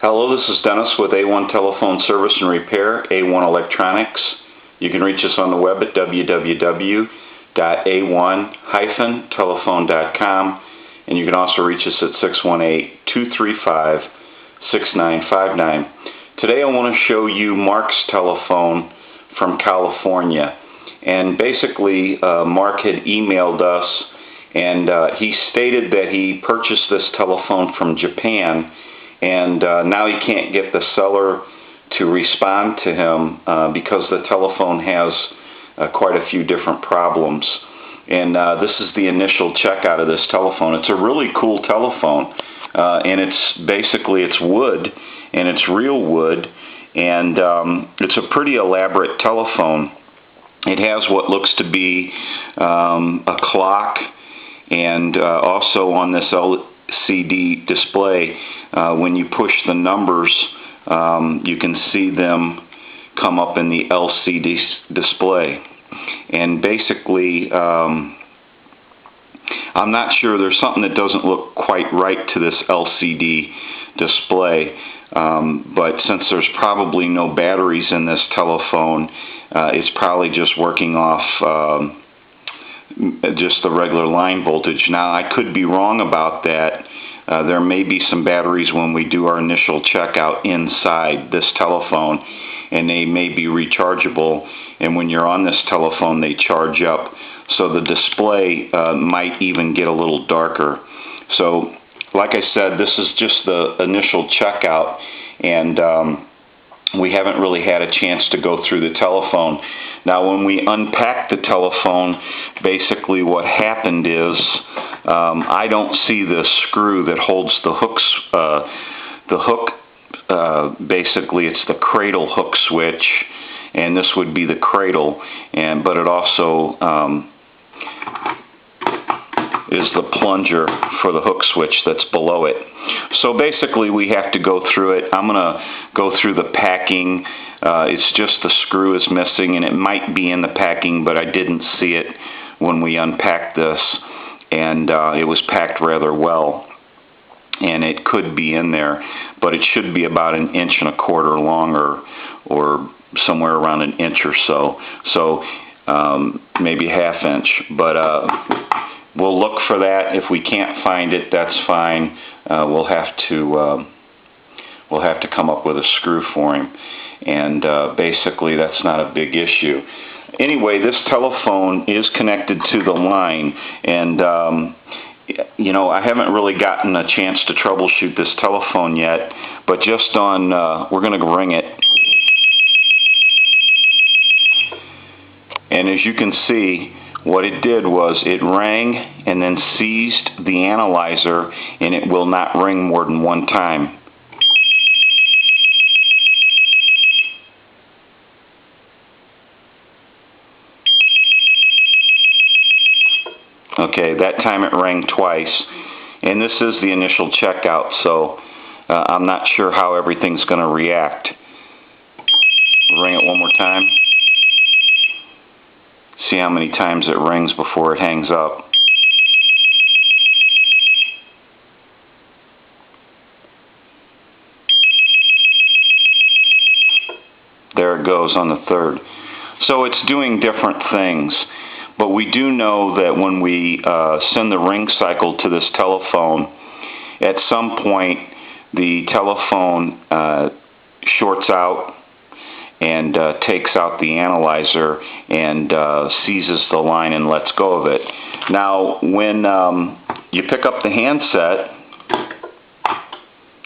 Hello, this is Dennis with A1 Telephone Service and Repair, A1 Electronics. You can reach us on the web at www.a1-telephone.com, and you can also reach us at 618-235-6959. Today I want to show you Mark's telephone from California. And basically, Mark had emailed us, and he stated that he purchased this telephone from Japan, and now he can't get the seller to respond to him because the telephone has quite a few different problems. And this is the initial checkout of this telephone. It's a really cool telephone, and it's wood, and it's real wood, and it's a pretty elaborate telephone. It has what looks to be a clock, and also on this LCD display, when you push the numbers, you can see them come up in the LCD display. And basically, I'm not sure, there's something that doesn't look quite right to this LCD display, but since there's probably no batteries in this telephone, it's probably just working off just the regular line voltage. Now, I could be wrong about that. There may be some batteries when we do our initial checkout inside this telephone, and they may be rechargeable, and when you're on this telephone they charge up, so the display might even get a little darker. So like I said, this is just the initial checkout, and we haven't really had a chance to go through the telephone. Now, when we unpacked the telephone, basically what happened is I don't see the screw that holds the hooks. The hook, basically, it's the cradle hook switch, and this would be the cradle, but it also is the plunger for the hook switch that's below it. So basically we have to go through it. I'm going to go through the packing. It's just the screw is missing, and it might be in the packing, but I didn't see it when we unpacked this, and it was packed rather well, and it could be in there, but it should be about 1.25 inches long, or somewhere around 1 inch or so, maybe 1/2 inch, but we'll look for that. If we can't find it, that's fine. We'll have to come up with a screw for him, and basically that's not a big issue. Anyway, this telephone is connected to the line, and you know, I haven't really gotten a chance to troubleshoot this telephone yet, but just on, we're going to ring it. And as you can see, what it did was it rang and then seized the analyzer, and it will not ring more than one time. Okay, that time it rang twice, and this is the initial checkout, so I'm not sure how everything's going to react. Ring it one more time. See how many times it rings before it hangs up. There it goes on the third. So it's doing different things, but we do know that when we send the ring cycle to this telephone, at some point the telephone shorts out and takes out the analyzer and seizes the line and lets go of it. Now, when you pick up the handset,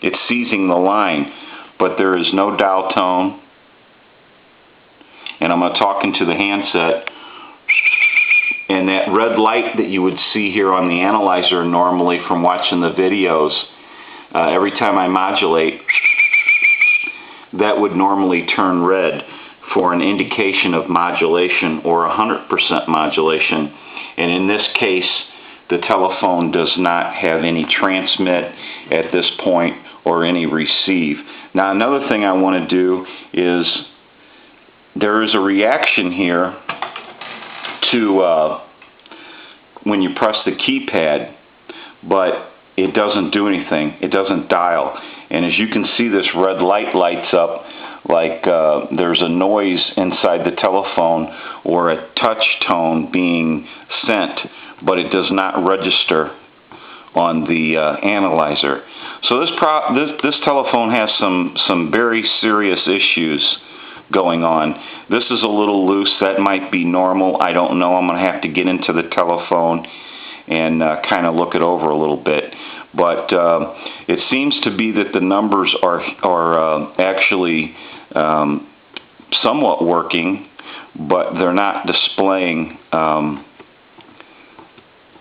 it's seizing the line, but there is no dial tone. And I'm talking to the handset, and that red light that you would see here on the analyzer normally from watching the videos, every time I modulate, that would normally turn red for an indication of modulation or 100% modulation. And in this case, the telephone does not have any transmit at this point or any receive. Now, another thing I want to do is, there is a reaction here to when you press the keypad, but it doesn't do anything. It doesn't dial. And as you can see, this red light lights up like there's a noise inside the telephone or a touch tone being sent, but it does not register on the analyzer. So this telephone has some very serious issues going on. This is a little loose. That might be normal. I don't know. I'm going to have to get into the telephone and kind of look it over a little bit. But it seems to be that the numbers are actually somewhat working, but they're not displaying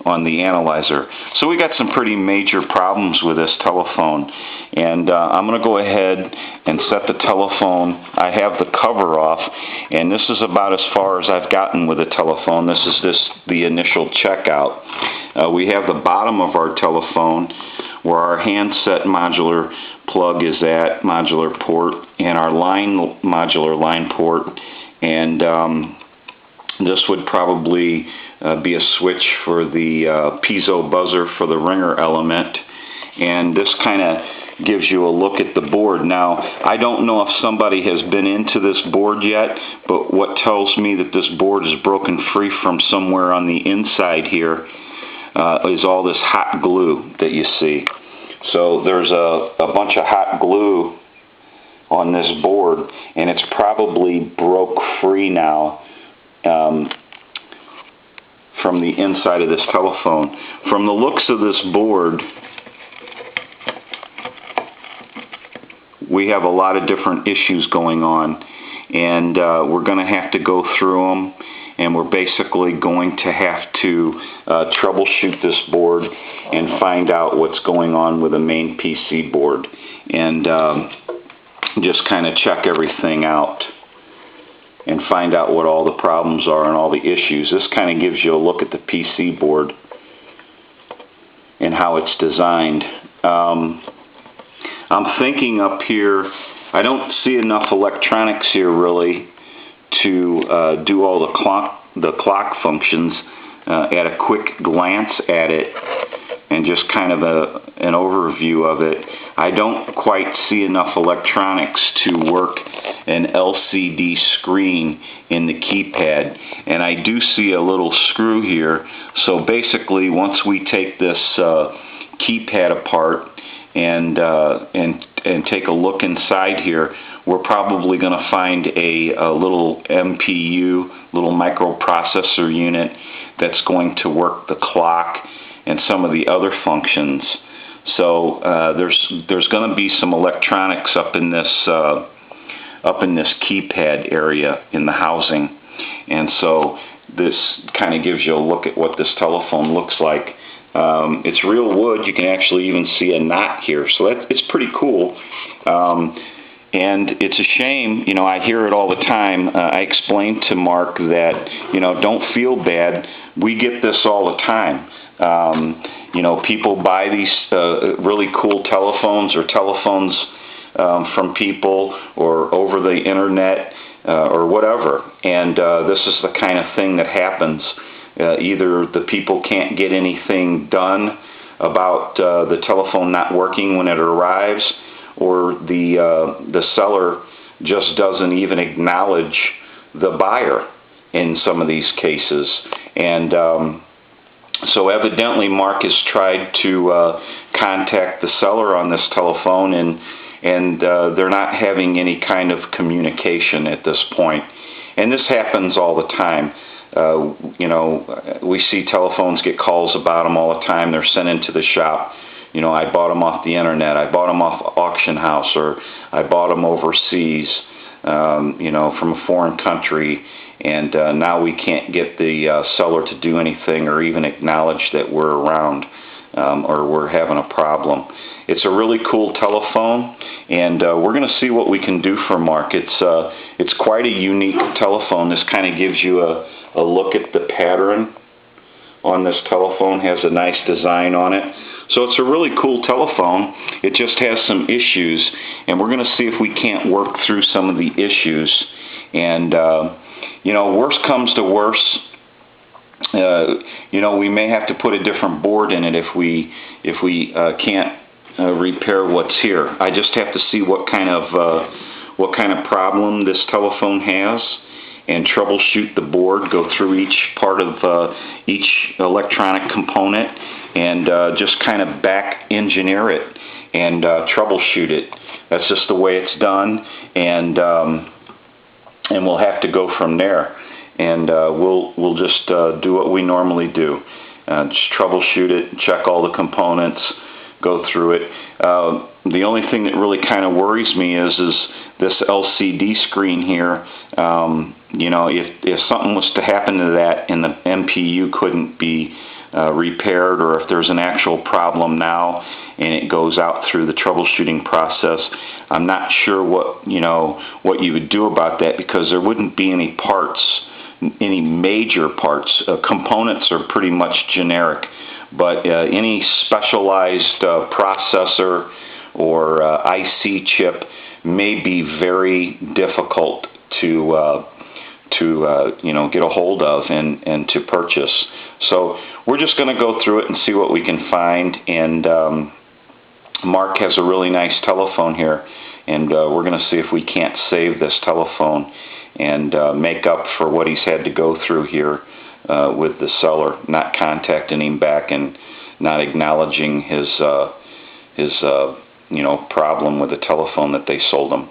on the analyzer. So we got some pretty major problems with this telephone, and I'm going to go ahead and set the telephone. I have the cover off, and this is about as far as I've gotten with the telephone. This is the initial checkout. We have the bottom of our telephone where our handset modular plug is at, modular port, and our modular line port, and this would probably be a switch for the piezo buzzer for the ringer element. And this kind of gives you a look at the board. Now, I don't know if somebody has been into this board yet, but what tells me that this board is broken free from somewhere on the inside here is all this hot glue that you see. So there's a bunch of hot glue on this board, and it's probably broke free now from the inside of this telephone. From the looks of this board, we have a lot of different issues going on, and we're going to have to go through them, and we're basically going to have to troubleshoot this board and find out what's going on with the main PC board, and just kind of check everything out and find out what all the problems are and all the issues. This kind of gives you a look at the PC board and how it's designed. I'm thinking up here, I don't see enough electronics here really to do all the clock functions at a quick glance at it and just kind of an overview of it. I don't quite see enough electronics to work an LCD screen in the keypad, and I do see a little screw here. So basically, once we take this keypad apart and take a look inside here, we're probably going to find a little MPU, little microprocessor unit that's going to work the clock and some of the other functions. So there's going to be some electronics up in this keypad area in the housing, and so this kind of gives you a look at what this telephone looks like. It's real wood. You can actually even see a knot here, so it's pretty cool. And it's a shame, you know, I hear it all the time. I explained to Mark that, you know, don't feel bad. We get this all the time. You know, people buy these really cool telephones or telephones from people or over the internet or whatever. And this is the kind of thing that happens. Either the people can't get anything done about the telephone not working when it arrives, or the seller just doesn't even acknowledge the buyer in some of these cases. And so evidently Mark has tried to contact the seller on this telephone, and they're not having any kind of communication at this point. And this happens all the time. You know, we see telephones get calls about them all the time. They're sent into the shop. You know, I bought them off the internet, I bought them off auction house, or I bought them overseas, you know, from a foreign country, and now we can't get the seller to do anything or even acknowledge that we're around or we're having a problem. It's a really cool telephone, and we're going to see what we can do for Mark. It's quite a unique telephone. This kind of gives you a look at the pattern on this telephone. Has a nice design on it. So it's a really cool telephone. It just has some issues, and we're going to see if we can't work through some of the issues. And, you know, worst comes to worst, You know, we may have to put a different board in it if we can't repair what's here. I just have to see what kind of problem this telephone has and troubleshoot the board, go through each part of each electronic component, and just kind of back engineer it and troubleshoot it. That's just the way it's done, and we'll have to go from there. And we'll just do what we normally do. Just troubleshoot it, check all the components, go through it. The only thing that really kind of worries me is this LCD screen here. You know, if something was to happen to that and the MPU couldn't be repaired, or if there's an actual problem now and it goes out through the troubleshooting process, I'm not sure what you would do about that, because there wouldn't be any parts, any major parts. Components are pretty much generic, but any specialized processor or IC chip may be very difficult to get a hold of and to purchase. So we're just going to go through it and see what we can find. And Mark has a really nice telephone here, and we're going to see if we can't save this telephone and make up for what he's had to go through here with the seller, not contacting him back and not acknowledging his problem with the telephone that they sold him.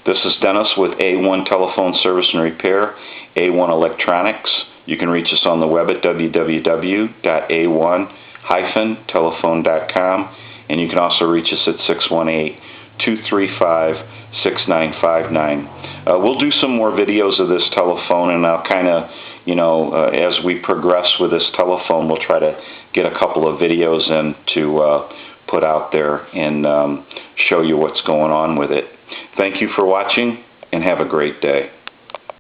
This is Dennis with A1 Telephone Service and Repair, A1 Electronics. You can reach us on the web at www.a1-telephone.com, and you can also reach us at 618-235-6959. We'll do some more videos of this telephone, and I'll kind of, as we progress with this telephone, we'll try to get a couple of videos in to put out there and show you what's going on with it. Thank you for watching, and have a great day.